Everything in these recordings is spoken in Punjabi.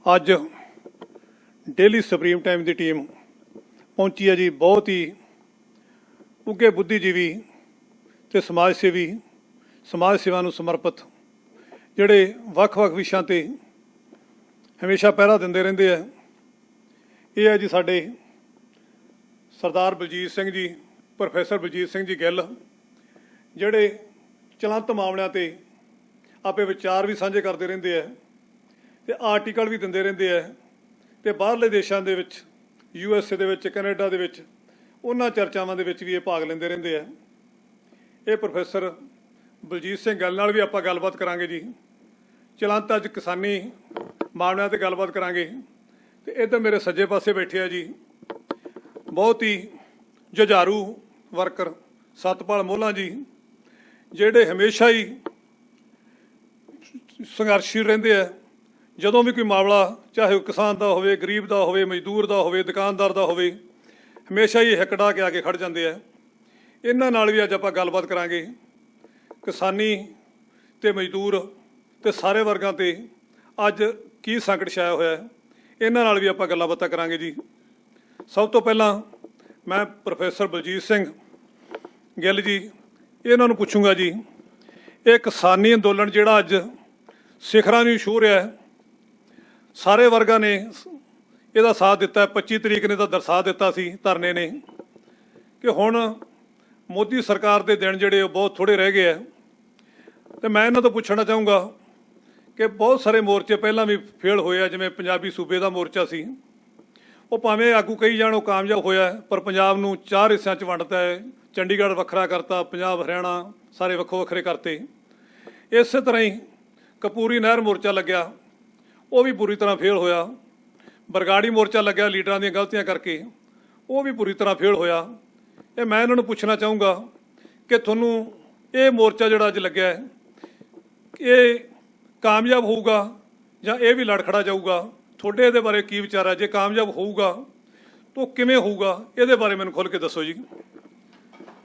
ਅੱਜ ਡੇਲੀ ਸੁਪਰੀਮ ਟਾਈਮ ਦੀ ਟੀਮ ਪਹੁੰਚੀ ਹੈ ਜੀ। ਬਹੁਤ ਹੀ ਉੱਘੇ ਬੁੱਧੀਜੀਵੀ ਤੇ ਸਮਾਜ ਸੇਵੀ, ਸਮਾਜ ਸੇਵਾ ਨੂੰ ਸਮਰਪਿਤ, ਜਿਹੜੇ ਵੱਖ-ਵੱਖ ਵਿਸ਼ਿਆਂ ਤੇ ਹਮੇਸ਼ਾ ਪਹਿਰਾ ਦਿੰਦੇ ਰਹਿੰਦੇ ਆ। ਇਹ ਹੈ ਜੀ ਸਾਡੇ ਸਰਦਾਰ ਬਲਜੀਤ ਸਿੰਘ ਜੀ, ਪ੍ਰੋਫੈਸਰ ਬਲਜੀਤ ਸਿੰਘ ਜੀ ਗਿੱਲ, ਜਿਹੜੇ ਚਲੰਤ ਮਾਮਲਿਆਂ ਤੇ ਆਪੇ ਵਿਚਾਰ ਵੀ ਸਾਂਝੇ ਕਰਦੇ ਰਹਿੰਦੇ ਆ ਤੇ ਆਰਟੀਕਲ ਵੀ ਦਿੰਦੇ ਰਹਿੰਦੇ ਆ ਤੇ ਬਾਹਰਲੇ ਦੇਸ਼ਾਂ ਦੇ ਵਿੱਚ, USA ਦੇ ਵਿੱਚ, ਕੈਨੇਡਾ ਦੇ ਵਿੱਚ, ਉਹਨਾਂ ਚਰਚਾਵਾਂ ਦੇ ਵਿੱਚ ਵੀ ਇਹ ਭਾਗ ਲੈਂਦੇ ਰਹਿੰਦੇ ਆ। ਇਹ ਪ੍ਰੋਫੈਸਰ ਬਲਜੀਤ ਸਿੰਘ ਗਿੱਲ ਨਾਲ ਵੀ ਆਪਾਂ ਗੱਲਬਾਤ ਕਰਾਂਗੇ ਜੀ। ਚਲੰਤ ਅੱਜ ਕਿਸਾਨੀ ਮਾਮਲਿਆਂ ਤੇ ਗੱਲਬਾਤ ਕਰਾਂਗੇ। ਤੇ ਇੱਧਰ ਮੇਰੇ ਸੱਜੇ ਪਾਸੇ ਬੈਠੇ ਆ ਜੀ ਬਹੁਤ ਹੀ ਜੁਝਾਰੂ ਵਰਕਰ ਸਤਪਾਲ ਮੋਹਲਾ ਜੀ, ਜਿਹੜੇ ਹਮੇਸ਼ਾ ਹੀ ਸੰਘਰਸ਼ੀਲ ਰਹਿੰਦੇ ਆ। ਜਦੋਂ ਵੀ ਕੋਈ ਮਾਮਲਾ, ਚਾਹੇ ਉਹ ਕਿਸਾਨ ਦਾ ਹੋਵੇ, ਗਰੀਬ ਦਾ ਹੋਵੇ, ਮਜ਼ਦੂਰ ਦਾ ਹੋਵੇ, ਦੁਕਾਨਦਾਰ ਦਾ ਹੋਵੇ, ਹਮੇਸ਼ਾ ਹੀ ਹਿੱਕ ਢਾਹ ਕੇ ਆ ਕੇ ਖੜ੍ਹ ਜਾਂਦੇ ਆ। ਇਹਨਾਂ ਨਾਲ ਵੀ ਅੱਜ ਆਪਾਂ ਗੱਲਬਾਤ ਕਰਾਂਗੇ। ਕਿਸਾਨੀ ਤੇ ਮਜ਼ਦੂਰ ਤੇ ਸਾਰੇ ਵਰਗਾਂ ਤੇ ਅੱਜ ਕੀ ਸੰਕਟ ਛਾਇਆ ਹੋਇਆ ਹੈ, ਇਹਨਾਂ ਨਾਲ ਵੀ ਆਪਾਂ ਗੱਲਾਂ ਬਾਤਾਂ ਕਰਾਂਗੇ ਜੀ। ਸਭ ਤੋਂ ਪਹਿਲਾਂ ਮੈਂ ਪ੍ਰੋਫੈਸਰ ਬਲਜੀਤ ਸਿੰਘ ਗਿੱਲ ਜੀ, ਇਹਨਾਂ ਨੂੰ ਪੁੱਛੂੰਗਾ ਜੀ, ਇਹ ਕਿਸਾਨੀ ਅੰਦੋਲਨ ਜਿਹੜਾ ਅੱਜ ਸਿਖਰਾਂ ਨੂੰ ਛੂਹ ਰਿਹਾ ਹੈ, ਸਾਰੇ ਵਰਗਾਂ ਨੇ ਇਹਦਾ ਸਾਥ ਦਿੱਤਾ। 25 ਤਰੀਕ ਨੇ ਤਾਂ ਦਰਸਾ ਦਿੱਤਾ ਸੀ ਧਰਨੇ ਨੇ ਕਿ ਹੁਣ ਮੋਦੀ ਸਰਕਾਰ ਦੇ ਦਿਨ ਜਿਹੜੇ ਉਹ ਬਹੁਤ ਥੋੜ੍ਹੇ ਰਹਿ ਗਏ ਆ। ਤੇ ਮੈਂ ਇਹਨਾਂ ਤੋਂ ਪੁੱਛਣਾ ਚਾਹੂੰਗਾ ਕਿ ਬਹੁਤ ਸਾਰੇ ਮੋਰਚੇ ਪਹਿਲਾਂ ਵੀ ਫੇਲ ਹੋਏ ਆ, ਜਿਵੇਂ ਪੰਜਾਬੀ ਸੂਬੇ ਦਾ ਮੋਰਚਾ ਸੀ, ਉਹ ਭਾਵੇਂ ਆਗੂ ਕਹੀ ਜਾਣ ਉਹ ਕਾਮਯਾਬ ਹੋਇਆ, ਪਰ ਪੰਜਾਬ ਨੂੰ 4 ਹਿੱਸਿਆਂ 'ਚ ਵੰਡਤਾ ਹੈ। ਚੰਡੀਗੜ੍ਹ ਵੱਖਰਾ ਕਰਤਾ, ਪੰਜਾਬ ਹਰਿਆਣਾ ਸਾਰੇ ਵੱਖੋ ਵੱਖਰੇ ਕਰਤੇ। ਇਸੇ ਤਰ੍ਹਾਂ ਹੀ ਕਪੂਰੀ ਨਹਿਰ ਮੋਰਚਾ ਲੱਗਿਆ, ਉਹ ਵੀ ਪੂਰੀ ਤਰ੍ਹਾਂ ਫੇਲ ਹੋਇਆ। ਬਰਗਾੜੀ ਮੋਰਚਾ ਲੱਗਿਆ ਲੀਡਰਾਂ ਦੀਆਂ ਗਲਤੀਆਂ ਕਰਕੇ, ਉਹ ਵੀ ਪੂਰੀ ਤਰ੍ਹਾਂ ਫੇਲ ਹੋਇਆ। ਇਹ ਮੈਂ ਇਹਨਾਂ ਨੂੰ ਪੁੱਛਣਾ ਚਾਹੂੰਗਾ ਕਿ ਤੁਹਾਨੂੰ ਇਹ ਮੋਰਚਾ ਜਿਹੜਾ ਅੱਜ ਲੱਗਿਆ ਹੈ, ਇਹ ਕਾਮਯਾਬ ਹੋਊਗਾ ਜਾਂ ਇਹ ਵੀ ਲੜਖੜਾ ਜਾਊਗਾ? ਤੁਹਾਡੇ ਇਹਦੇ ਬਾਰੇ ਕੀ ਵਿਚਾਰ ਹੈ? ਜੇ ਕਾਮਯਾਬ ਹੋਊਗਾ ਤਾਂ ਕਿਵੇਂ ਹੋਊਗਾ, ਇਹਦੇ ਬਾਰੇ ਮੈਨੂੰ ਖੁੱਲ੍ਹ ਕੇ ਦੱਸੋ ਜੀ।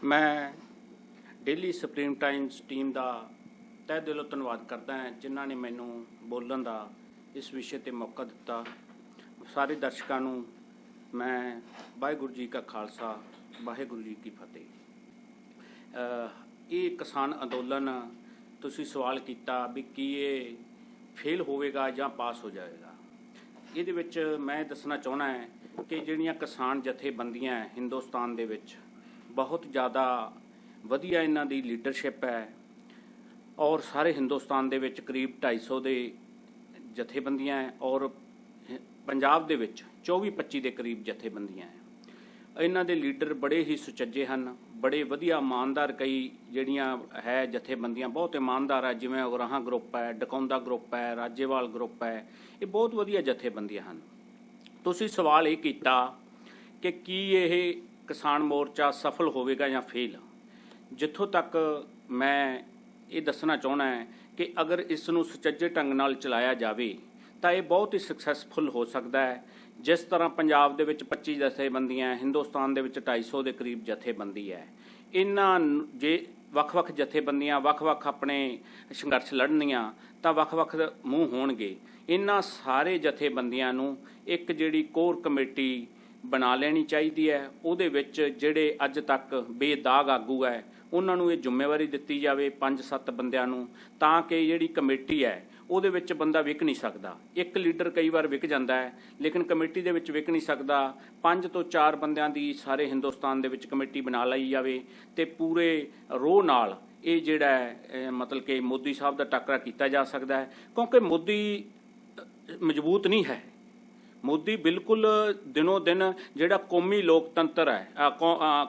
ਮੈਂ ਡੇਲੀ ਸੁਪਰੀਮ ਟਾਈਮਸ ਟੀਮ ਦਾ ਤਹਿ ਦਿਲੋਂ ਧੰਨਵਾਦ ਕਰਦਾ ਹਾਂ, ਜਿਨ੍ਹਾਂ ਨੇ ਮੈਨੂੰ ਬੋਲਣ ਦਾ ਇਸ ਵਿਸ਼ੇ 'ਤੇ ਮੌਕਾ ਦਿੱਤਾ। ਸਾਰੇ ਦਰਸ਼ਕਾਂ ਨੂੰ ਮੈਂ ਵਾਹਿਗੁਰੂ ਜੀ ਕਾ ਖਾਲਸਾ, ਵਾਹਿਗੁਰੂ ਜੀ ਕੀ ਫਤਿਹ। ਇਹ ਕਿਸਾਨ ਅੰਦੋਲਨ, ਤੁਸੀਂ ਸਵਾਲ ਕੀਤਾ ਵੀ ਕੀ ਇਹ ਫੇਲ ਹੋਵੇਗਾ ਜਾਂ ਪਾਸ ਹੋ ਜਾਵੇਗਾ। ਇਹਦੇ ਵਿੱਚ ਮੈਂ ਦੱਸਣਾ ਚਾਹੁੰਦਾ ਹੈ ਕਿ ਜਿਹੜੀਆਂ ਕਿਸਾਨ ਜਥੇਬੰਦੀਆਂ ਹਿੰਦੁਸਤਾਨ ਦੇ ਵਿੱਚ, ਬਹੁਤ ਜ਼ਿਆਦਾ ਵਧੀਆ ਇਹਨਾਂ ਦੀ ਲੀਡਰਸ਼ਿਪ ਹੈ, ਔਰ ਸਾਰੇ ਹਿੰਦੁਸਤਾਨ ਦੇ ਵਿੱਚ ਕਰੀਬ 250 ਦੇ ਜਥੇਬੰਦੀਆਂ ਹੈ, ਔਰ ਪੰਜਾਬ ਦੇ ਵਿੱਚ 24-25 ਦੇ ਕਰੀਬ ਜਥੇਬੰਦੀਆਂ ਹੈ। ਇਹਨਾਂ ਦੇ ਲੀਡਰ ਬੜੇ ਹੀ ਸੁਚੱਜੇ ਹਨ, ਬੜੇ ਵਧੀਆ ਇਮਾਨਦਾਰ। ਕਈ ਜਿਹੜੀਆਂ ਹੈ ਜਥੇਬੰਦੀਆਂ ਬਹੁਤ ਇਮਾਨਦਾਰ ਹੈ, ਜਿਵੇਂ ਉਗਰਾਹਾਂ ਗਰੁੱਪ ਹੈ, ਡਕੌਂਦਾ ਗਰੁੱਪ ਹੈ, ਰਾਜੇਵਾਲ ਗਰੁੱਪ ਹੈ, ਇਹ ਬਹੁਤ ਵਧੀਆ ਜਥੇਬੰਦੀਆਂ ਹਨ। ਤੁਸੀਂ ਸਵਾਲ ਇਹ ਕੀਤਾ ਕਿ ਕੀ ਇਹ ਕਿਸਾਨ ਮੋਰਚਾ ਸਫਲ ਹੋਵੇਗਾ ਜਾਂ ਫੇਲ। ਜਿੱਥੋਂ ਤੱਕ ਮੈਂ ਇਹ ਦੱਸਣਾ ਚਾਹੁੰਦਾ ਹੈ ਕਿ ਅਗਰ ਇਸ ਨੂੰ ਸੁਚੱਜੇ ਢੰਗ ਨਾਲ ਚਲਾਇਆ ਜਾਵੇ ਤਾਂ ਇਹ ਬਹੁਤ ਹੀ ਸਕਸੈਸਫੁਲ ਹੋ ਸਕਦਾ ਹੈ। ਜਿਸ ਤਰ੍ਹਾਂ ਪੰਜਾਬ ਦੇ ਵਿੱਚ 25 ਜਥੇਬੰਦੀਆਂ, ਹਿੰਦੁਸਤਾਨ ਦੇ ਵਿੱਚ 250 ਦੇ ਕਰੀਬ ਜਥੇਬੰਦੀ ਹੈ। ਇਹਨਾਂ ਜੇ ਵੱਖ-ਵੱਖ ਜਥੇਬੰਦੀਆਂ ਵੱਖ-ਵੱਖ ਆਪਣੇ ਸੰਘਰਸ਼ ਲੜਨੀਆਂ ਤਾਂ ਵੱਖ-ਵੱਖ ਮੂੰਹ ਹੋਣਗੇ। ਇਹਨਾਂ ਸਾਰੇ ਜਥੇਬੰਦੀਆਂ ਨੂੰ ਇੱਕ ਜਿਹੜੀ ਕੋਰ ਕਮੇਟੀ ਬਣਾ ਲੈਣੀ ਚਾਹੀਦੀ ਹੈ। ਉਹਦੇ ਵਿੱਚ ਜਿਹੜੇ ਅੱਜ ਤੱਕ ਬੇਦਾਗ ਆਗੂ ਹੈ, ਉਹਨਾਂ ਨੂੰ ਇਹ ਜ਼ਿੰਮੇਵਾਰੀ ਦਿੱਤੀ ਜਾਵੇ 5-7 ਬੰਦਿਆਂ ਨੂੰ, ਤਾਂ ਕਿ ਜਿਹੜੀ ਕਮੇਟੀ ਹੈ ਉਹਦੇ ਵਿੱਚ ਬੰਦਾ ਵਿਕ ਨਹੀਂ ਸਕਦਾ। ਇੱਕ ਲੀਡਰ ਕਈ ਵਾਰ ਵਿਕ ਜਾਂਦਾ ਹੈ, ਲੇਕਿਨ ਕਮੇਟੀ ਦੇ ਵਿੱਚ ਵਿਕ ਨਹੀਂ ਸਕਦਾ। 5 ਤੋਂ 4 ਬੰਦਿਆਂ ਦੀ ਸਾਰੇ ਹਿੰਦੁਸਤਾਨ ਦੇ ਵਿੱਚ ਕਮੇਟੀ ਬਣਾ ਲਈ ਜਾਵੇ ਤੇ ਪੂਰੇ ਰੋਹ ਨਾਲ ਇਹ ਜਿਹੜਾ ਹੈ ਮਤਲਬ ਕਿ ਮੋਦੀ ਸਾਹਿਬ ਦਾ ਟਾਕਰਾ ਕੀਤਾ ਜਾ ਸਕਦਾ ਹੈ। ਕਿਉਂਕਿ ਮੋਦੀ ਮਜ਼ਬੂਤ ਨਹੀਂ ਹੈ। ਮੋਦੀ ਬਿਲਕੁਲ ਦਿਨੋਂ ਦਿਨ ਜਿਹੜਾ ਕੌਮੀ ਲੋਕਤੰਤਰ ਹੈ,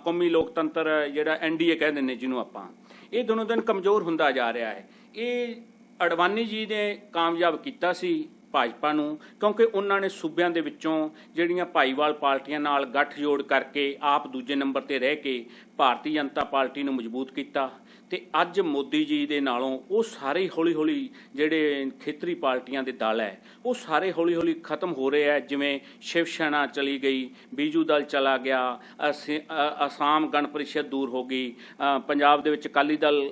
ਕੌਮੀ ਲੋਕਤੰਤਰ ਜਿਹੜਾ NDA ਕਹਿ ਦਿੰਦੇ ਜਿਹਨੂੰ ਆਪਾਂ, ਇਹ ਦਿਨੋਂ ਦਿਨ ਕਮਜ਼ੋਰ ਹੁੰਦਾ ਜਾ ਰਿਹਾ ਹੈ। ਇਹ ਅਡਵਾਨੀ ਜੀ ਨੇ ਕਾਮਯਾਬ ਕੀਤਾ ਸੀ ਭਾਜਪਾ ਨੂੰ, ਕਿਉਂਕਿ ਉਹਨਾਂ ਨੇ ਸੂਬਿਆਂ ਦੇ ਵਿੱਚੋਂ ਜਿਹੜੀਆਂ ਭਾਈਵਾਲ ਪਾਰਟੀਆਂ ਨਾਲ ਗੱਠਜੋੜ ਕਰਕੇ ਆਪ ਦੂਜੇ ਨੰਬਰ 'ਤੇ ਰਹਿ ਕੇ ਭਾਰਤੀ ਜਨਤਾ ਪਾਰਟੀ ਨੂੰ ਮਜ਼ਬੂਤ ਕੀਤਾ ਤੇ ਅੱਜ ਮੋਦੀ ਜੀ ਦੇ ਨਾਲੋਂ ਉਹ ਸਾਰੇ ਹੌਲੀ ਹੌਲੀ ਜਿਹੜੇ ਖੇਤਰੀ ਪਾਰਟੀਆਂ ਦੇ ਦਲ ਹੈ ਉਹ ਸਾਰੇ ਹੌਲੀ ਹੌਲੀ ਖਤਮ ਹੋ ਰਹੇ ਹੈ। ਜਿਵੇਂ ਸ਼ਿਵ ਸੈਨਾ ਚਲੀ ਗਈ, ਬੀਜੂ ਦਲ ਚਲਾ ਗਿਆ, ਅਸਾਮ ਗਣ ਪਰਿਸ਼ਦ ਦੂਰ ਹੋ ਗਈ, ਪੰਜਾਬ ਦੇ ਵਿੱਚ ਅਕਾਲੀ ਦਲ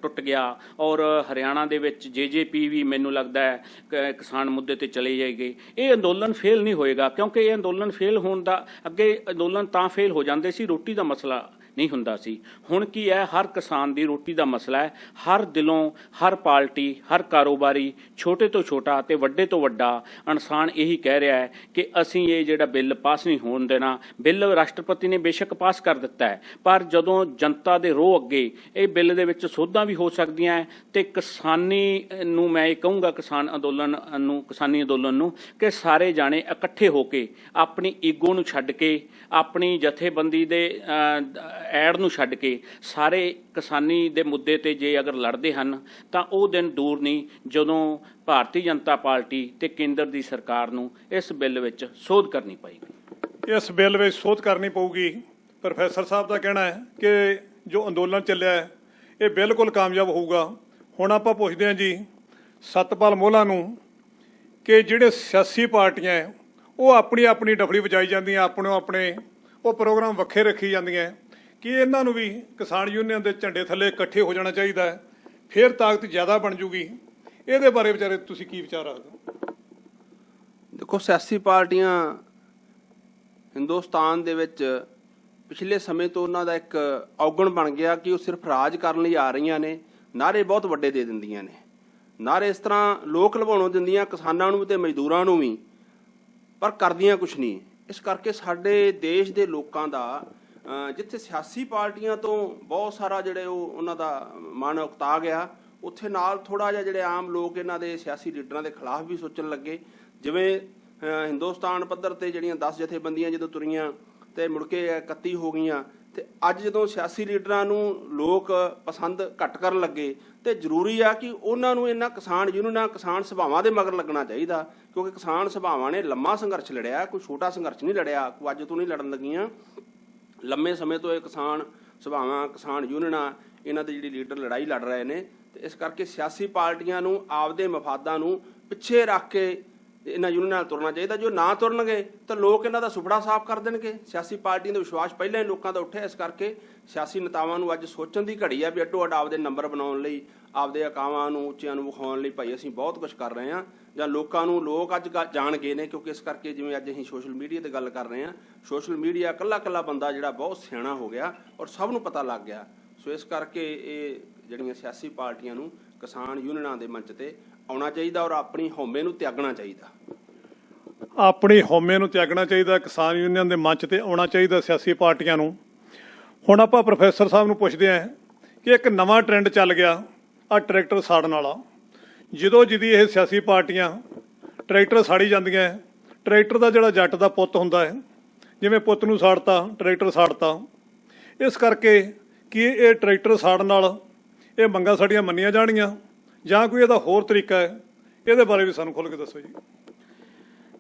ਟੁੱਟ ਗਿਆ ਔਰ ਹਰਿਆਣਾ ਦੇ ਵਿੱਚ JJP ਵੀ ਮੈਨੂੰ ਲੱਗਦਾ ਹੈ ਕਿਸਾਨ ਮੁੱਦੇ ਤੇ ਚਲੇ ਜਾਏਗੀ। ਇਹ ਅੰਦੋਲਨ ਫੇਲ ਨਹੀਂ ਹੋਏਗਾ ਕਿਉਂਕਿ ਇਹ ਅੰਦੋਲਨ ਫੇਲ ਹੋਣ ਦਾ ਅੱਗੇ ਅੰਦੋਲਨ ਤਾਂ ਫੇਲ ਹੋ ਜਾਂਦੇ ਸੀ, ਰੋਟੀ ਦਾ ਮਸਲਾ ਨਹੀਂ ਹੁੰਦਾ ਸੀ। ਹੁਣ ਕੀ ਹੈ, ਹਰ ਕਿਸਾਨ ਦੀ ਰੋਟੀ ਦਾ ਮਸਲਾ ਹੈ। ਹਰ ਦਿਲੋਂ ਹਰ ਪਾਰਟੀ, ਹਰ ਕਾਰੋਬਾਰੀ, ਛੋਟੇ ਤੋਂ ਛੋਟਾ ਤੇ ਵੱਡੇ ਤੋਂ ਵੱਡਾ ਇਨਸਾਨ ਇਹੀ ਕਹਿ ਰਿਹਾ ਹੈ ਕਿ ਅਸੀਂ ਇਹ ਜਿਹੜਾ ਬਿੱਲ ਪਾਸ ਨਹੀਂ ਹੋਣ ਦੇਣਾ। ਬਿੱਲ ਰਾਸ਼ਟਰਪਤੀ ਨੇ ਬੇਸ਼ੱਕ ਪਾਸ ਕਰ ਦਿੱਤਾ ਹੈ, ਪਰ ਜਦੋਂ ਜਨਤਾ ਦੇ ਰੋਹ ਅੱਗੇ ਇਹ ਬਿੱਲ ਦੇ ਵਿੱਚ ਸੋਧਾਂ ਵੀ ਹੋ ਸਕਦੀਆਂ ਹੈ ਤੇ ਕਿਸਾਨੀ ਨੂੰ ਮੈਂ ਇਹ ਕਹੂੰਗਾ, ਕਿਸਾਨੀ ਅੰਦੋਲਨ ਨੂੰ ਕਿ ਸਾਰੇ ਜਾਣੇ ਇਕੱਠੇ ਹੋ ਕੇ ਆਪਣੀ ਈਗੋ ਨੂੰ ਛੱਡ ਕੇ, ਆਪਣੀ ਜਥੇਬੰਦੀ ਦੇ ਐਡ ਨੂੰ ਛੱਡ ਕੇ ਸਾਰੇ ਕਿਸਾਨੀ ਦੇ ਮੁੱਦੇ ਤੇ ਜੇ ਅਗਰ ਲੜਦੇ ਹਨ ਤਾਂ ਉਹ ਦਿਨ ਦੂਰ ਨਹੀਂ ਜਦੋਂ ਭਾਰਤੀ ਜਨਤਾ ਪਾਰਟੀ ਤੇ ਕੇਂਦਰ ਦੀ ਸਰਕਾਰ ਨੂੰ ਇਸ ਬਿੱਲ ਵਿੱਚ ਸੋਧ ਕਰਨੀ ਪਏਗੀ। ਇਸ ਬਿੱਲ ਵਿੱਚ ਸੋਧ ਕਰਨੀ ਪਊਗੀ। ਪ੍ਰੋਫੈਸਰ ਸਾਹਿਬ ਦਾ ਕਹਿਣਾ ਹੈ ਕਿ ਜੋ ਅੰਦੋਲਨ ਚੱਲਿਆ ਹੈ ਇਹ ਬਿਲਕੁਲ ਕਾਮਯਾਬ ਹੋਊਗਾ। ਹੁਣ ਆਪਾਂ ਪੁੱਛਦੇ ਹਾਂ ਜੀ ਸਤਪਾਲ ਮੋਹਲਾ ਨੂੰ ਕਿ ਜਿਹੜੇ ਸਿਆਸੀ ਪਾਰਟੀਆਂ ਹੈ ਉਹ ਆਪਣੀ ਆਪਣੀ ਡਫਲੀ ਵਜਾਈ ਜਾਂਦੀਆਂ, ਆਪਣੇ ਉਹ ਪ੍ਰੋਗਰਾਮ ਵੱਖਰੇ ਰੱਖੀ ਜਾਂਦੀਆਂ, ਕਿ ਇਹਨਾਂ ਨੂੰ ਵੀ ਕਿਸਾਨ ਯੂਨੀਅਨ ਦੇ ਝੰਡੇ ਥੱਲੇ ਇਕੱਠੇ ਹੋ ਜਾਣਾ ਚਾਹੀਦਾ ਹੈ, ਫਿਰ ਤਾਕਤ ਜ਼ਿਆਦਾ ਬਣ ਜੂਗੀ। ਇਹਦੇ ਬਾਰੇ ਵਿਚਾਰੇ ਤੁਸੀਂ ਕੀ ਵਿਚਾਰ ਰੱਖਦੇ ਹੋ? ਦੇਖੋ, ਸਿਆਸੀ ਪਾਰਟੀਆਂ ਹਿੰਦੁਸਤਾਨ ਦੇ ਵਿੱਚ ਪਿਛਲੇ ਸਮੇਂ ਤੋਂ ਉਹਨਾਂ ਦਾ ਇੱਕ ਔਗਣ ਬਣ ਗਿਆ ਕਿ ਉਹ ਸਿਰਫ ਰਾਜ ਕਰਨ ਲਈ ਆ ਰਹੀਆਂ ਨੇ। ਨਾਅਰੇ ਬਹੁਤ ਵੱਡੇ ਦੇ ਦਿੰਦੀਆਂ ਨੇ, ਨਾਅਰੇ ਇਸ ਤਰ੍ਹਾਂ ਲੋਕ ਲਵਾਉਣੋਂ ਦਿੰਦੀਆਂ ਕਿਸਾਨਾਂ ਨੂੰ ਤੇ ਮਜ਼ਦੂਰਾਂ ਨੂੰ ਵੀ, ਪਰ ਕਰਦੀਆਂ ਕੁਛ ਨਹੀਂ। ਇਸ ਕਰਕੇ ਸਾਡੇ ਦੇਸ਼ ਦੇ ਲੋਕਾਂ ਦਾ ਜਿੱਥੇ ਸਿਆਸੀ ਪਾਰਟੀਆਂ ਤੋਂ ਬਹੁਤ ਸਾਰਾ ਜਿਹੜੇ ਉਹਨਾਂ ਦਾ ਮਨ ਉਕਤਾ ਗਿਆ, ਉੱਥੇ ਨਾਲ ਥੋੜ੍ਹਾ ਜਿਹਾ ਜਿਹੜੇ ਆਮ ਲੋਕ ਇਹਨਾਂ ਦੇ ਸਿਆਸੀ ਲੀਡਰਾਂ ਦੇ ਖਿਲਾਫ ਵੀ ਸੋਚਣ ਲੱਗੇ। ਜਿਵੇਂ ਹਿੰਦੁਸਤਾਨ ਪੱਧਰ 'ਤੇ ਜਿਹੜੀਆਂ 10 ਜਥੇਬੰਦੀਆਂ ਜਦੋਂ ਤੁਰੀਆਂ ਅਤੇ ਮੁੜ ਕੇ 31 ਹੋ ਗਈਆਂ, ਅਤੇ ਅੱਜ ਜਦੋਂ ਸਿਆਸੀ ਲੀਡਰਾਂ ਨੂੰ ਲੋਕ ਪਸੰਦ ਘੱਟ ਕਰਨ ਲੱਗੇ ਤੇ ਜ਼ਰੂਰੀ ਆ ਕਿ ਉਹਨਾਂ ਨੂੰ ਇਹਨਾਂ ਕਿਸਾਨ ਯੂਨੀਅਨਾਂ, ਕਿਸਾਨ ਸਭਾਵਾਂ ਦੇ ਮਗਰ ਲੱਗਣਾ ਚਾਹੀਦਾ, ਕਿਉਂਕਿ ਕਿਸਾਨ ਸਭਾਵਾਂ ਨੇ ਲੰਮਾ ਸੰਘਰਸ਼ ਲੜਿਆ, ਕੋਈ ਛੋਟਾ ਸੰਘਰਸ਼ ਨਹੀਂ ਲੜਿਆ, ਕੋਈ ਅੱਜ ਤੋਂ ਨਹੀਂ ਲੜਨ ਲੱਗੀਆਂ। ਲੰਮੇ ਸਮੇਂ ਤੋਂ ਇਹ ਕਿਸਾਨ ਸਭਾਵਾਂ, ਕਿਸਾਨ ਯੂਨੀਅਨਾਂ, ਇਹਨਾਂ ਦੇ ਜਿਹੜੀ ਲੀਡਰ ਲੜਾਈ ਲੜ ਰਹੇ ਨੇ। ਤੇ ਇਸ ਕਰਕੇ ਸਿਆਸੀ ਪਾਰਟੀਆਂ ਨੂੰ ਆਪਦੇ ਮਫਾਦਾਂ ਨੂੰ ਪਿੱਛੇ ਰੱਖ ਕੇ ਇਹਨਾਂ ਯੂਨੀਅਨਾਂ ਨਾਲ ਤੁਰਨਾ ਚਾਹੀਦਾ। ਜੋ ਨਾ ਤੁਰਨਗੇ ਤਾਂ ਲੋਕ ਇਹਨਾਂ ਦਾ ਸੁਪੜਾ ਸਾਫ਼ ਕਰ ਦੇਣਗੇ। ਸਿਆਸੀ ਪਾਰਟੀਆਂ ਦਾ ਵਿਸ਼ਵਾਸ ਪਹਿਲਾਂ ਹੀ ਲੋਕਾਂ ਦਾ ਉੱਠਿਆ। ਇਸ ਕਰਕੇ ਸਿਆਸੀ ਨੇਤਾਵਾਂ ਨੂੰ ਅੱਜ ਸੋਚਣ ਦੀ ਘੜੀ ਆ ਵੀ ਅੱਡੋ ਅੱਡ ਆਪਦੇ ਨੰਬਰ ਬਣਾਉਣ ਲਈ, ਆਪਦੇ ਅਕਾਵਾਂ ਨੂੰ ਉੱਚਿਆਂ ਨੂੰ ਵਿਖਾਉਣ ਲਈ ਭਾਈ ਅਸੀਂ ਬਹੁਤ ਕੁਝ ਕਰ ਰਹੇ ਹਾਂ, ਜਾਂ ਲੋਕਾਂ ਨੂੰ ਲੋਕ ਅੱਜ ਜਾਣ ਗਏ ਨੇ। ਕਿਉਂਕਿ ਇਸ ਕਰਕੇ ਜਿਵੇਂ ਅੱਜ ਅਸੀਂ ਸੋਸ਼ਲ ਮੀਡੀਆ 'ਤੇ ਗੱਲ ਕਰ ਰਹੇ ਹਾਂ, ਸੋਸ਼ਲ ਮੀਡੀਆ ਇਕੱਲਾ ਬੰਦਾ ਜਿਹੜਾ ਬਹੁਤ ਸਿਆਣਾ ਹੋ ਗਿਆ ਔਰ ਸਭ ਨੂੰ ਪਤਾ ਲੱਗ ਗਿਆ। ਸੋ ਇਸ ਕਰਕੇ ਇਹ ਜਿਹੜੀਆਂ ਸਿਆਸੀ ਪਾਰਟੀਆਂ ਨੂੰ ਕਿਸਾਨ ਯੂਨੀਅਨਾਂ ਦੇ ਮੰਚ 'ਤੇ ਆਉਣਾ ਚਾਹੀਦਾ ਔਰ ਆਪਣੀ ਹਉਮੈ ਨੂੰ ਤਿਆਗਣਾ ਚਾਹੀਦਾ। ਆਪਣੀ ਹਉਮੈ ਨੂੰ ਤਿਆਗਣਾ ਚਾਹੀਦਾ, ਕਿਸਾਨ ਯੂਨੀਅਨ ਦੇ ਮੰਚ ਤੇ ਆਉਣਾ ਚਾਹੀਦਾ ਸਿਆਸੀ ਪਾਰਟੀਆਂ ਨੂੰ। ਹੁਣ ਆਪਾਂ ਪ੍ਰੋਫੈਸਰ ਸਾਹਿਬ ਨੂੰ ਪੁੱਛਦੇ ਹਾਂ ਕਿ ਇੱਕ ਨਵਾਂ ਟ੍ਰੈਂਡ ਚੱਲ ਗਿਆ ਆ ਟਰੈਕਟਰ ਸਾੜਨ ਵਾਲਾ। ਜਦੋਂ ਜਿਹਦੀ ਇਹ ਸਿਆਸੀ ਪਾਰਟੀਆਂ ਟਰੈਕਟਰ ਸਾੜੀ ਜਾਂਦੀਆਂ, ਟਰੈਕਟਰ ਦਾ ਜਿਹੜਾ ਜੱਟ ਦਾ ਪੁੱਤ ਹੁੰਦਾ ਹੈ, ਜਿਵੇਂ ਪੁੱਤ ਨੂੰ ਸਾੜਤਾ ਟਰੈਕਟਰ ਸਾੜਤਾ। ਇਸ ਕਰਕੇ ਕੀ ਇਹ ਟਰੈਕਟਰ ਸਾੜਨ ਨਾਲ ਇਹ ਮੰਗਾਂ ਸਾਡੀਆਂ ਮੰਨੀਆਂ ਜਾਣੀਆਂ ਜਾਂ ਕੋਈ ਇਹਦਾ ਹੋਰ ਤਰੀਕਾ ਹੈ? ਇਹਦੇ ਬਾਰੇ ਵੀ ਸਾਨੂੰ ਖੁੱਲ੍ਹ ਕੇ ਦੱਸੋ ਜੀ।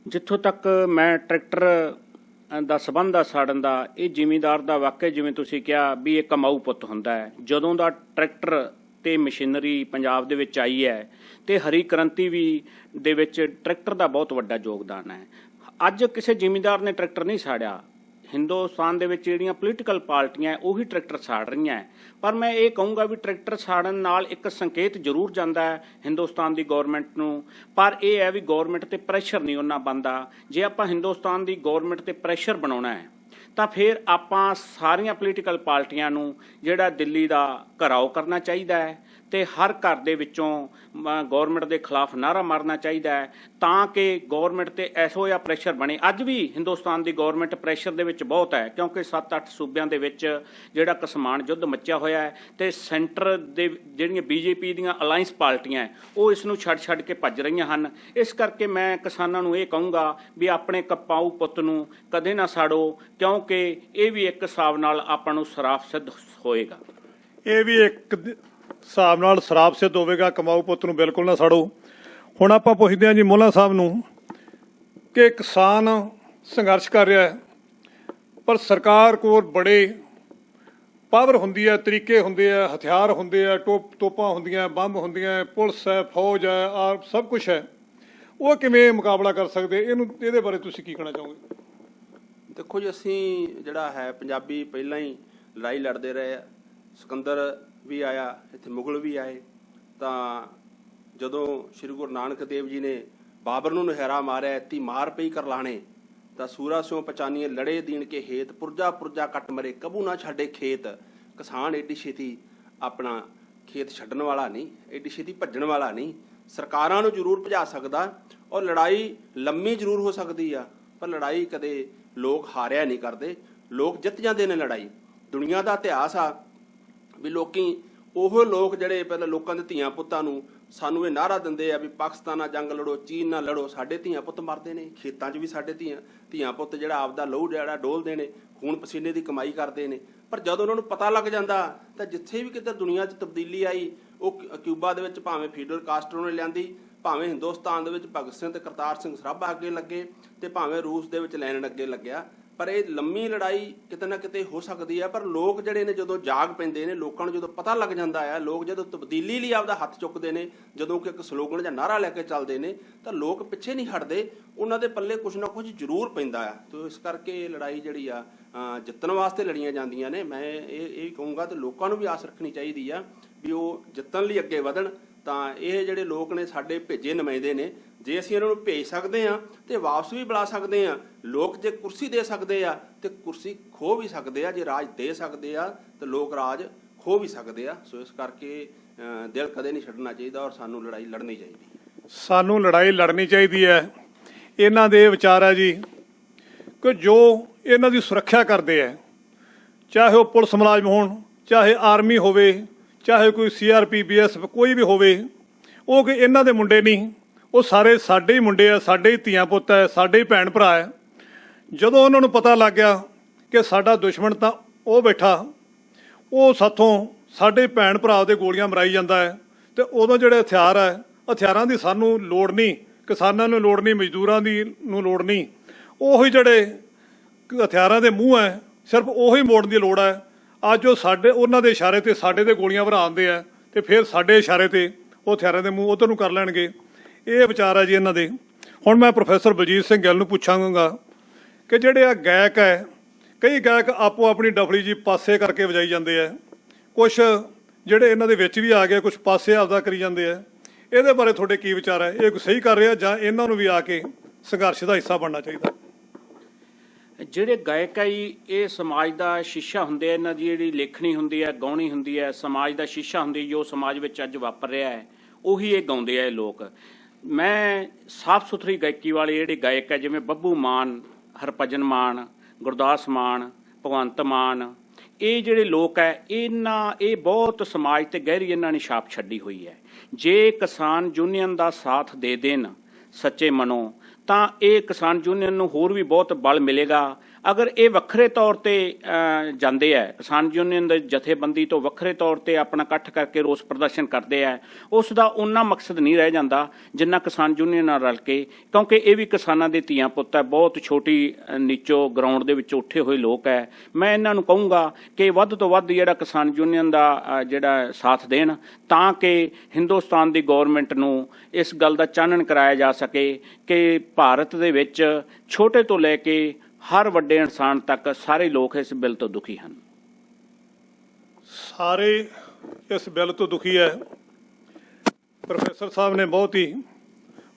ਜਿੱਥੋਂ ਤੱਕ ਮੈਂ ਟਰੈਕਟਰ ਦਾ ਸੰਬੰਧ ਆ ਸਾੜਨ ਦਾ, ਇਹ ਜ਼ਿਮੀਂਦਾਰ ਦਾ ਵਾਕਿਆ ਜਿਵੇਂ ਤੁਸੀਂ ਕਿਹਾ ਵੀ ਇਹ ਕਮਾਊ ਪੁੱਤ ਹੁੰਦਾ ਹੈ। ਜਦੋਂ ਦਾ ਟਰੈਕਟਰ ਤੇ ਮਸ਼ੀਨਰੀ ਪੰਜਾਬ ਦੇ ਵਿੱਚ ਆਈ ਹੈ ਤੇ ਹਰੀ ਕ੍ਰਾਂਤੀ ਵੀ ਦੇ ਵਿੱਚ ਟਰੈਕਟਰ ਦਾ ਬਹੁਤ ਵੱਡਾ ਯੋਗਦਾਨ ਹੈ। ਅੱਜ ਕਿਸੇ ਜ਼ਿਮੀਂਦਾਰ ਨੇ ਟਰੈਕਟਰ ਨਹੀਂ ਸਾੜਿਆ। ਹਿੰਦੁਸਤਾਨ ਦੇ ਵਿੱਚ ਜਿਹੜੀਆਂ ਪੋਲੀਟੀਕਲ ਪਾਰਟੀਆਂ ਉਹੀ ਟਰੈਕਟਰ ਸਾੜ ਰਹੀਆਂ ਹੈ। ਪਰ ਮੈਂ ਇਹ ਕਹੂੰਗਾ ਵੀ ਟਰੈਕਟਰ ਸਾੜਨ ਨਾਲ ਇੱਕ ਸੰਕੇਤ ਜ਼ਰੂਰ ਜਾਂਦਾ ਹੈ ਹਿੰਦੁਸਤਾਨ ਦੀ ਗੌਰਮੈਂਟ ਨੂੰ, ਪਰ ਇਹ ਹੈ ਵੀ ਗੌਰਮੈਂਟ ਤੇ ਪ੍ਰੈਸ਼ਰ ਨਹੀਂ ਉਹਨਾਂ ਬਣਦਾ। ਜੇ ਆਪਾਂ ਹਿੰਦੁਸਤਾਨ ਦੀ ਗੌਰਮੈਂਟ ਤੇ ਪ੍ਰੈਸ਼ਰ ਬਣਾਉਣਾ ਹੈ ਤਾਂ ਫਿਰ ਆਪਾਂ ਸਾਰੀਆਂ ਪੋਲੀਟੀਕਲ ਪਾਰਟੀਆਂ ਨੂੰ ਜਿਹੜਾ ਦਿੱਲੀ ਦਾ ਘਿਰਾਓ ਕਰਨਾ ਚਾਹੀਦਾ ਹੈ ਤੇ ਹਰ ਘਰ ਦੇ ਵਿੱਚੋਂ ਗੌਰਮੈਂਟ ਦੇ ਖਿਲਾਫ ਨਾਅਰਾ ਮਾਰਨਾ ਚਾਹੀਦਾ ਹੈ ਤਾਂ ਕਿ ਗੌਰਮੈਂਟ ਤੇ ਇਹੋ ਜਿਹਾ ਪ੍ਰੈਸ਼ਰ ਬਣੇ। ਅੱਜ ਵੀ ਹਿੰਦੁਸਤਾਨ ਦੀ ਗੌਰਮੈਂਟ ਪ੍ਰੈਸ਼ਰ ਦੇ ਵਿੱਚ ਬਹੁਤ ਹੈ ਕਿਉਂਕਿ 7-8 ਸੂਬਿਆਂ ਦੇ ਵਿੱਚ ਜਿਹੜਾ ਕਿਸਾਨ ਯੁੱਧ ਮੱਚਿਆ ਹੋਇਆ ਹੈ ਤੇ ਸੈਂਟਰ ਦੇ ਜਿਹੜੀਆਂ BJP ਦੀਆਂ ਅਲਾਇੰਸ ਪਾਰਟੀਆਂ ਉਹ ਇਸ ਨੂੰ ਛੱਡ ਕੇ ਭੱਜ ਰਹੀਆਂ ਹਨ। ਇਸ ਕਰਕੇ ਮੈਂ ਕਿਸਾਨਾਂ ਨੂੰ ਇਹ ਕਹੂੰਗਾ ਵੀ ਆਪਣੇ ਕਪਾਊ ਪੁੱਤ ਨੂੰ ਕਦੇ ਨਾ ਸਾੜੋ, ਕਿਉਂਕਿ ਇਹ ਵੀ ਇੱਕ ਹਿਸਾਬ ਨਾਲ ਆਪਾਂ ਨੂੰ ਸਰਾਪ ਸਿੱਧ ਹੋਏਗਾ। ਇਹ ਵੀ ਇੱਕ ਹਿਸਾਬ ਨਾਲ ਸਰਾਪ ਸਿੱਧ ਹੋਵੇਗਾ। ਕਮਾਊ ਪੁੱਤ ਨੂੰ ਬਿਲਕੁਲ ਨਾ ਸਾੜੋ। ਹੁਣ ਆਪਾਂ ਪੁੱਛਦੇ ਹਾਂ ਜੀ ਮੋਹਲਾ ਸਾਹਿਬ ਨੂੰ ਕਿ ਕਿਸਾਨ ਸੰਘਰਸ਼ ਕਰ ਰਿਹਾ ਹੈ ਪਰ ਸਰਕਾਰ ਕੋਲ ਬੜੇ ਪਾਵਰ ਹੁੰਦੀ ਹੈ, ਤਰੀਕੇ ਹੁੰਦੇ ਆ, ਹਥਿਆਰ ਹੁੰਦੇ ਆ, ਤੋਪਾਂ ਹੁੰਦੀਆਂ, ਬੰਬ ਹੁੰਦੀਆਂ, ਪੁਲਿਸ ਹੈ, ਫੌਜ ਹੈ, ਸਭ ਕੁਝ ਹੈ, ਉਹ ਕਿਵੇਂ ਮੁਕਾਬਲਾ ਕਰ ਸਕਦੇ? ਇਹਦੇ ਬਾਰੇ ਤੁਸੀਂ ਕੀ ਕਹਿਣਾ ਚਾਹੋਗੇ? ਦੇਖੋ ਜੀ, ਅਸੀਂ ਜਿਹੜਾ ਹੈ ਪੰਜਾਬੀ ਪਹਿਲਾਂ ਹੀ ਲੜਾਈ ਲੜਦੇ ਰਹੇ ਆ। ਸਿਕੰਦਰ ਵੀ ਆਇਆ ਇੱਥੇ, ਮੁਗਲ ਵੀ ਆਏ। ਤਾਂ ਜਦੋਂ ਸ਼੍ਰੀ ਗੁਰੂ ਨਾਨਕ ਦੇਵ ਜੀ ਨੇ ਬਾਬਰ ਨੂੰ ਨਹਿਰਾ ਮਾਰਿਆ, ਤੀ ਮਾਰ ਪਈ ਕਰਲਾਣੇ, ਤਾਂ ਸੂਰਾ ਸਿਉ ਪਚਾਨੀਏ ਲੜੇ ਦੀਨ ਕੇ ਹੇਤ, ਪੁਰਜਾ ਪੁਰਜਾ ਕੱਟ ਮਰੇ ਕਬੂ ਨਾ ਛੱਡੇ ਖੇਤ। ਕਿਸਾਨ ਏਡੀ ਛੇਤੀ ਆਪਣਾ ਖੇਤ ਛੱਡਣ ਵਾਲਾ ਨਹੀਂ, ਏਡੀ ਛੇਤੀ ਭੱਜਣ ਵਾਲਾ ਨਹੀਂ। ਸਰਕਾਰਾਂ ਨੂੰ ਜ਼ਰੂਰ ਭਜਾ ਸਕਦਾ, ਔਰ ਲੜਾਈ ਲੰਮੀ ਜ਼ਰੂਰ ਹੋ ਸਕਦੀ ਆ, ਪਰ ਲੜਾਈ ਕਦੇ ਲੋਕ ਹਾਰਿਆ ਨਹੀਂ ਕਰਦੇ, ਲੋਕ ਜਿੱਤ ਜਾਂਦੇ ਨੇ ਲੜਾਈ। ਦੁਨੀਆ ਦਾ ਇਤਿਹਾਸ ਆ ਵੀ ਉਹ ਲੋਕ ਜਿਹੜੇ ਪਹਿਲਾਂ ਲੋਕਾਂ ਦੇ ਧੀਆਂ ਪੁੱਤਾਂ ਨੂੰ ਸਾਨੂੰ ਇਹ ਨਾਅਰਾ ਦਿੰਦੇ ਆ ਵੀ ਪਾਕਿਸਤਾਨ ਨਾਲ ਜੰਗ ਲੜੋ, ਚੀਨ ਨਾਲ ਲੜੋ, ਸਾਡੇ ਧੀਆਂ ਪੁੱਤ ਮਰਦੇ ਨੇ। ਖੇਤਾਂ 'ਚ ਵੀ ਸਾਡੇ ਧੀਆਂ ਪੁੱਤ ਜਿਹੜਾ ਆਪਦਾ ਲਹੂ ਜਿਹੜਾ ਡੋਲਦੇ ਨੇ, ਖੂਨ ਪਸੀਨੇ ਦੀ ਕਮਾਈ ਕਰਦੇ ਨੇ। ਪਰ ਜਦੋਂ ਉਹਨਾਂ ਨੂੰ ਪਤਾ ਲੱਗ ਜਾਂਦਾ ਤਾਂ ਜਿੱਥੇ ਵੀ ਕਿਤੇ ਦੁਨੀਆ 'ਚ ਤਬਦੀਲੀ ਆਈ, ਉਹ ਕਿਊਬਾ ਦੇ ਵਿੱਚ ਭਾਵੇਂ ਫੀਡਲ ਕਾਸਟਰੋ ਨੇ ਲਿਆਂਦੀ, ਭਾਵੇਂ ਹਿੰਦੁਸਤਾਨ ਦੇ ਵਿੱਚ ਭਗਤ ਸਿੰਘ ਤੇ ਕਰਤਾਰ ਸਿੰਘ ਸਰਾਭਾ ਅੱਗੇ ਲੱਗੇ, ਤੇ ਭਾਵੇਂ ਰੂਸ ਦੇ ਵਿੱਚ ਲੈਨਨ ਅੱਗੇ ਲੱਗਿਆ। ਪਰ ਇਹ ਲੰਮੀ ਲੜਾਈ ਕਿਤੇ ਨਾ ਕਿਤੇ ਹੋ ਸਕਦੀ ਹੈ। ਪਰ ਲੋਕ ਜਿਹੜੇ ਨੇ ਜਦੋਂ ਜਾਗ ਪੈਂਦੇ ਨੇ, ਲੋਕਾਂ ਨੂੰ ਜਦੋਂ ਪਤਾ ਲੱਗ ਜਾਂਦਾ ਆ, ਲੋਕ ਜਦੋਂ ਤਬਦੀਲੀ ਲਈ ਆਪਦਾ ਹੱਥ ਚੁੱਕਦੇ ਨੇ, ਜਦੋਂ ਕਿ ਇੱਕ ਸਲੋਗਨ ਜਾਂ ਨਾਅਰਾ ਲੈ ਕੇ ਚੱਲਦੇ ਨੇ, ਤਾਂ ਲੋਕ ਪਿੱਛੇ ਨਹੀਂ ਹਟਦੇ, ਉਹਨਾਂ ਦੇ ਪੱਲੇ ਕੁਝ ਨਾ ਕੁਝ ਜ਼ਰੂਰ ਪੈਂਦਾ ਆ। ਤੇ ਇਸ ਕਰਕੇ ਇਹ ਲੜਾਈ ਜਿਹੜੀ ਆ ਜਿੱਤਣ ਵਾਸਤੇ ਲੜੀਆਂ ਜਾਂਦੀਆਂ ਨੇ। ਮੈਂ ਇਹ ਕਹੂੰਗਾ ਤੇ ਲੋਕਾਂ ਨੂੰ ਵੀ ਆਸ ਰੱਖਣੀ ਚਾਹੀਦੀ ਆ ਵੀ ਉਹ ਜਿੱਤਣ ਲਈ ਅੱਗੇ ਵਧਣ। ਤਾਂ ਇਹ ਜਿਹੜੇ ਲੋਕ ਨੇ ਸਾਡੇ ਭੇਜੇ ਨੁਮਾਇੰਦੇ ਨੇ, ਜੇ ਅਸੀਂ ਇਹਨਾਂ ਨੂੰ ਭੇਜ ਸਕਦੇ ਹਾਂ ਤੇ ਵਾਪਸ ਵੀ ਬੁਲਾ ਸਕਦੇ ਹਾਂ। ਲੋਕ ਜੇ ਕੁਰਸੀ ਦੇ ਸਕਦੇ ਆ ਤੇ ਕੁਰਸੀ ਖੋਹ ਵੀ ਸਕਦੇ ਆ, ਜੇ ਰਾਜ ਦੇ ਸਕਦੇ ਆ ਤੇ ਲੋਕ ਰਾਜ ਖੋਹ ਵੀ ਸਕਦੇ ਆ। ਸੋ ਇਸ ਕਰਕੇ ਦਿਲ ਕਦੇ ਨਹੀਂ ਛੱਡਣਾ ਚਾਹੀਦਾ, ਔਰ ਸਾਨੂੰ ਲੜਾਈ ਲੜਨੀ ਚਾਹੀਦੀ। ਸਾਨੂੰ ਲੜਾਈ ਲੜਨੀ ਚਾਹੀਦੀ ਹੈ। ਇਹਨਾਂ ਦੇ ਵਿਚਾਰ ਹੈ ਜੀ ਕਿ ਜੋ ਇਹਨਾਂ ਦੀ ਸੁਰੱਖਿਆ ਕਰਦੇ ਹੈ, ਚਾਹੇ ਉਹ ਪੁਲਿਸ ਮੁਲਾਜ਼ਮ ਹੋਣ, ਚਾਹੇ ਆਰਮੀ ਹੋਵੇ, ਚਾਹੇ ਕੋਈ CRP BSF ਕੋਈ ਵੀ ਹੋਵੇ, ਉਹ ਕਿ ਇਹਨਾਂ ਦੇ ਮੁੰਡੇ ਨਹੀਂ, ਉਹ ਸਾਰੇ ਸਾਡੇ ਹੀ ਮੁੰਡੇ ਆ, ਸਾਡੇ ਹੀ ਧੀਆਂ ਪੁੱਤ ਹੈ, ਸਾਡੇ ਹੀ ਭੈਣ ਭਰਾ ਹੈ। ਜਦੋਂ ਉਹਨਾਂ ਨੂੰ ਪਤਾ ਲੱਗ ਗਿਆ ਕਿ ਸਾਡਾ ਦੁਸ਼ਮਣ ਤਾਂ ਉਹ ਬੈਠਾ, ਉਹ ਸਾਥੋਂ ਸਾਡੇ ਭੈਣ ਭਰਾ ਦੇ ਗੋਲੀਆਂ ਮਰਾਈ ਜਾਂਦਾ ਹੈ, ਤੇ ਉਦੋਂ ਜਿਹੜੇ ਹਥਿਆਰ ਹੈ, ਹਥਿਆਰਾਂ ਦੀ ਸਾਨੂੰ ਲੋੜ ਨਹੀਂ, ਕਿਸਾਨਾਂ ਨੂੰ ਲੋੜ ਨਹੀਂ, ਮਜ਼ਦੂਰਾਂ ਦੀ ਨੂੰ ਲੋੜ ਨਹੀਂ। ਉਹੀ ਜਿਹੜੇ ਹਥਿਆਰਾਂ ਦੇ ਮੂੰਹ ਹੈ, ਸਿਰਫ ਉਹੀ ਮੋੜਨ ਦੀ ਲੋੜ ਹੈ। ਅੱਜ ਉਹ ਉਹਨਾਂ ਦੇ ਇਸ਼ਾਰੇ ਤੇ ਸਾਡੇ ਤੇ ਗੋਲੀਆਂ ਭਰਾਉਂਦੇ ਆ, ਤੇ ਫਿਰ ਸਾਡੇ ਇਸ਼ਾਰੇ ਤੇ ਉਹ ਹਥਿਆਰਾਂ ਦੇ ਮੂੰਹ ਉਧਰ ਨੂੰ ਕਰ ਲੈਣਗੇ। ਇਹ ਵਿਚਾਰ ਹੈ ਜੀ ਇਹਨਾਂ ਦੇ। ਹੁਣ ਮੈਂ ਪ੍ਰੋਫੈਸਰ ਬਲਜੀਤ ਸਿੰਘ ਗਿੱਲ ਨੂੰ ਪੁੱਛਾਂਗਾ ਕਿ ਜਿਹੜੇ ਆ ਗਾਇਕ ਹੈ, ਕਈ ਗਾਇਕ ਆਪੋ ਆਪਣੀ ਡਫਲੀ ਜੀ ਪਾਸੇ ਕਰਕੇ ਵਜਾਈ ਜਾਂਦੇ ਆ, ਕੁਛ ਜਿਹੜੇ ਇਹਨਾਂ ਦੇ ਵਿੱਚ ਵੀ ਆ ਗਏ, ਕੁਛ ਪਾਸੇ ਆਪਦਾ ਕਰੀ ਜਾਂਦੇ ਆ। ਇਹਦੇ ਬਾਰੇ ਤੁਹਾਡੇ ਕੀ ਵਿਚਾਰ ਹੈ? ਇਹ ਸਹੀ ਕਰ ਰਿਹਾ ਜਾਂ ਇਹਨਾਂ ਨੂੰ ਵੀ ਆ ਕੇ ਸੰਘਰਸ਼ ਦਾ ਹਿੱਸਾ ਬਣਨਾ ਚਾਹੀਦਾ? ਜਿਹੜੇ ਗਾਇਕ ਆ ਜੀ, ਇਹ ਸਮਾਜ ਦਾ ਸ਼ੀਸ਼ਾ ਹੁੰਦੇ ਆ। ਇਹਨਾਂ ਦੀ ਜਿਹੜੀ ਲੇਖਣੀ ਹੁੰਦੀ ਹੈ, ਗਾਉਣੀ ਹੁੰਦੀ ਹੈ, ਸਮਾਜ ਦਾ ਸ਼ੀਸ਼ਾ ਹੁੰਦੀ। ਜੋ ਸਮਾਜ ਵਿੱਚ ਅੱਜ ਵਾਪਰ ਰਿਹਾ ਹੈ ਉਹੀ ਇਹ ਗਾਉਂਦੇ ਆ ਇਹ ਲੋਕ। ਮੈਂ ਸਾਫ ਸੁਥਰੀ ਗਾਇਕੀ ਵਾਲੇ ਜਿਹੜੇ ਗਾਇਕ ਹੈ, ਜਿਵੇਂ ਬੱਬੂ ਮਾਨ, ਹਰਭਜਨ ਮਾਨ, ਗੁਰਦਾਸ ਮਾਨ, ਭਗਵੰਤ ਮਾਨ, ਇਹ ਜਿਹੜੇ ਲੋਕ ਹੈ, ਇਹ ਬਹੁਤ ਸਮਾਜ ਤੇ ਗਹਿਰੀ ਇਹਨਾਂ ਨੇ ਛਾਪ ਛੱਡੀ ਹੋਈ ਹੈ। ਜੇ ਕਿਸਾਨ ਯੂਨੀਅਨ ਦਾ ਸਾਥ ਦੇ ਦੇਣ ਸੱਚੇ ਮਨੋਂ, ਤਾਂ ਇਹ ਕਿਸਾਨ ਯੂਨੀਅਨ ਨੂੰ ਹੋਰ ਵੀ ਬਹੁਤ ਬਲ ਮਿਲੇਗਾ। ਅਗਰ ਇਹ ਵੱਖਰੇ ਤੌਰ ਤੇ ਜਾਂਦੇ ਹੈ, ਕਿਸਾਨ ਯੂਨੀਅਨ ਦੇ ਜਥੇਬੰਦੀ ਤੋਂ ਵੱਖਰੇ ਤੌਰ ਤੇ ਆਪਣਾ ਇਕੱਠ ਕਰਕੇ ਰੋਸ ਪ੍ਰਦਰਸ਼ਨ ਕਰਦੇ ਹੈ, ਉਸ ਦਾ ਉਹਨਾਂ ਮਕਸਦ ਨਹੀਂ ਰਹਿ ਜਾਂਦਾ ਜਿੰਨਾ ਕਿਸਾਨ ਯੂਨੀਅਨ ਨਾਲ ਰਲ ਕੇ, ਕਿਉਂਕਿ ਇਹ ਵੀ ਕਿਸਾਨਾਂ ਦੇ ਧੀਆਂ ਪੁੱਤ ਹੈ, ਬਹੁਤ ਛੋਟੀ ਨੀਚੋ ਗਰਾਊਂਡ ਦੇ ਵਿੱਚ ਉੱਠੇ ਹੋਏ ਲੋਕ ਹੈ। ਮੈਂ ਇਹਨਾਂ ਨੂੰ ਕਹੂੰਗਾ ਕਿ ਵੱਧ ਤੋਂ ਵੱਧ ਜਿਹੜਾ ਕਿਸਾਨ ਯੂਨੀਅਨ ਦਾ ਜਿਹੜਾ ਸਾਥ ਦੇਣ, ਤਾਂ ਕਿ ਹਿੰਦੁਸਤਾਨ ਦੀ ਗੌਰਮੈਂਟ ਨੂੰ ਇਸ ਗੱਲ ਦਾ ਚਾਨਣ ਕਰਾਇਆ ਜਾ ਸਕੇ ਕਿ ਭਾਰਤ ਦੇ ਵਿੱਚ ਛੋਟੇ ਤੋਂ ਲੈ ਕੇ ਹਰ ਵੱਡੇ ਇਨਸਾਨ ਤੱਕ ਸਾਰੇ ਲੋਕ ਇਸ ਬਿੱਲ ਤੋਂ ਦੁਖੀ ਹਨ। ਸਾਰੇ ਇਸ ਬਿੱਲ ਤੋਂ ਦੁਖੀ ਹੈ। ਪ੍ਰੋਫੈਸਰ ਸਾਹਿਬ ਨੇ ਬਹੁਤ ਹੀ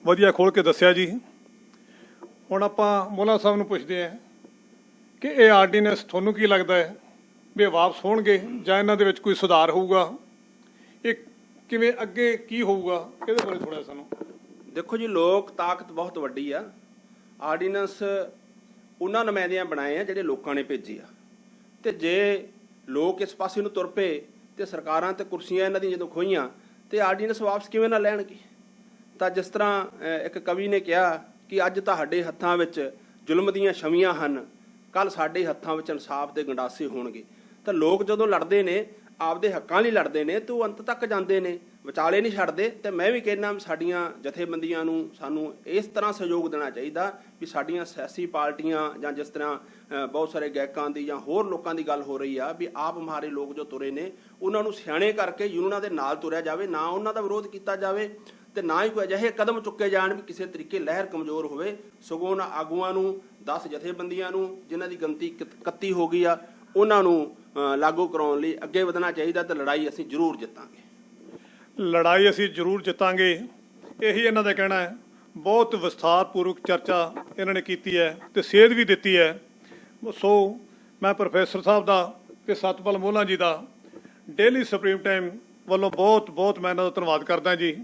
ਵਧੀਆ ਖੋਲ ਕੇ ਦੱਸਿਆ ਜੀ। ਹੁਣ ਆਪਾਂ ਮੋਲਾ ਸਾਹਿਬ ਨੂੰ ਪੁੱਛਦੇ ਹਾਂ ਕਿ ਇਹ ਆਰਡੀਨੈਂਸ ਤੁਹਾਨੂੰ ਕੀ ਲੱਗਦਾ ਹੈ ਵੀ ਵਾਪਸ ਹੋਣਗੇ ਜਾਂ ਇਹਨਾਂ ਦੇ ਵਿੱਚ ਕੋਈ ਸੁਧਾਰ ਹੋਊਗਾ? ਇਹ ਕਿਵੇਂ ਅੱਗੇ ਕੀ ਹੋਊਗਾ, ਇਹਦੇ ਬਾਰੇ ਥੋੜ੍ਹਾ ਸਾਨੂੰ। ਦੇਖੋ ਜੀ, ਲੋਕ ਤਾਕਤ ਬਹੁਤ ਵੱਡੀ ਆ। ਆਰਡੀਨੈਂਸ ਉਹਨਾਂ ਨੁਮਾਇੰਦਿਆਂ ਬਣਾਏ ਆ ਜਿਹੜੇ ਲੋਕਾਂ ਨੇ ਭੇਜੇ ਆ, ਤੇ ਜੇ ਲੋਕ ਇਸ ਪਾਸੇ ਨੂੰ ਤੁਰ ਪਏ ਤੇ ਸਰਕਾਰਾਂ ਤੇ ਕੁਰਸੀਆਂ ਇਹਨਾਂ ਦੀਆਂ ਜਦੋਂ ਖੋਈਆਂ, ਤੇ ਆਰਡੀਨੈਂਸ ਵਾਪਸ ਕਿਵੇਂ ਨਾ ਲੈਣਗੇ? ਤਾਂ ਜਿਸ ਤਰ੍ਹਾਂ ਇੱਕ ਕਵੀ ਨੇ ਕਿਹਾ ਕਿ ਅੱਜ ਤੁਹਾਡੇ ਹੱਥਾਂ ਵਿੱਚ ਜ਼ੁਲਮ ਦੀਆਂ ਛਵੀਆਂ ਹਨ, ਕੱਲ ਸਾਡੇ ਹੱਥਾਂ ਵਿੱਚ ਇਨਸਾਫ ਦੇ ਗੰਡਾਸੇ ਹੋਣਗੇ। ਤਾਂ ਲੋਕ ਜਦੋਂ ਲੜਦੇ ਨੇ, ਆਪਦੇ ਹੱਕਾਂ ਲਈ ਲੜਦੇ ਨੇ ਤੇ ਉਹ ਅੰਤ ਤੱਕ ਜਾਂਦੇ ਨੇ, ਵਿਚਾਲੇ ਨਹੀਂ ਛੱਡਦੇ। ਤੇ ਮੈਂ ਵੀ ਕਹਿੰਦਾ ਸਾਡੀਆਂ ਜਥੇਬੰਦੀਆਂ ਨੂੰ ਸਾਨੂੰ ਇਸ ਤਰ੍ਹਾਂ ਸਹਿਯੋਗ ਦੇਣਾ ਚਾਹੀਦਾ ਵੀ ਸਾਡੀਆਂ ਸਿਆਸੀ ਪਾਰਟੀਆਂ ਜਾਂ ਜਿਸ ਤਰ੍ਹਾਂ ਬਹੁਤ ਸਾਰੇ ਗਾਇਕਾਂ ਦੀ ਜਾਂ ਹੋਰ ਲੋਕਾਂ ਦੀ ਗੱਲ ਹੋ ਰਹੀ ਆ ਵੀ ਆਪ ਮਹਾਰੇ ਲੋਕ ਜੋ ਤੁਰੇ ਨੇ ਉਹਨਾਂ ਨੂੰ ਸਿਆਣੇ ਕਰਕੇ ਯੂਨੀਅਨਾਂ ਦੇ ਨਾਲ ਤੁਰਿਆ ਜਾਵੇ, ਨਾ ਉਹਨਾਂ ਦਾ ਵਿਰੋਧ ਕੀਤਾ ਜਾਵੇ ਤੇ ਨਾ ਹੀ ਕੋਈ ਅਜਿਹੇ ਕਦਮ ਚੁੱਕੇ ਜਾਣ ਵੀ ਕਿਸੇ ਤਰੀਕੇ ਲਹਿਰ ਕਮਜ਼ੋਰ ਹੋਵੇ। ਸਗੋਂ ਉਹਨਾਂ ਆਗੂਆਂ ਨੂੰ 10 ਜਥੇਬੰਦੀਆਂ ਨੂੰ ਜਿਨ੍ਹਾਂ ਦੀ ਗਿਣਤੀ 31 ਹੋ ਗਈ ਆ ਉਹਨਾਂ ਨੂੰ ਲਾਗੂ ਕਰਾਉਣ ਲਈ ਅੱਗੇ ਵਧਣਾ ਚਾਹੀਦਾ ਤੇ ਲੜਾਈ ਅਸੀਂ ਜ਼ਰੂਰ ਜਿੱਤਾਂਗੇ। ਲੜਾਈ ਅਸੀਂ ਜ਼ਰੂਰ ਜਿੱਤਾਂਗੇ, ਇਹੀ ਇਹਨਾਂ ਦਾ ਕਹਿਣਾ ਹੈ। ਬਹੁਤ ਵਿਸਥਾਰਪੂਰਵਕ ਚਰਚਾ ਇਹਨਾਂ ਨੇ ਕੀਤੀ ਹੈ ਤੇ ਸੇਧ ਵੀ ਦਿੱਤੀ ਹੈ। ਸੋ ਮੈਂ ਪ੍ਰੋਫੈਸਰ ਸਾਹਿਬ ਦਾ ਤੇ ਸਤਪਾਲ ਮੋਹਲਾ ਜੀ ਦਾ ਡੇਲੀ ਸੁਪਰੀਮ ਟਾਈਮ ਵੱਲੋਂ ਬਹੁਤ ਬਹੁਤ ਮੈਂ ਇਹਨਾਂ ਦਾ ਧੰਨਵਾਦ ਕਰਦਾ ਜੀ।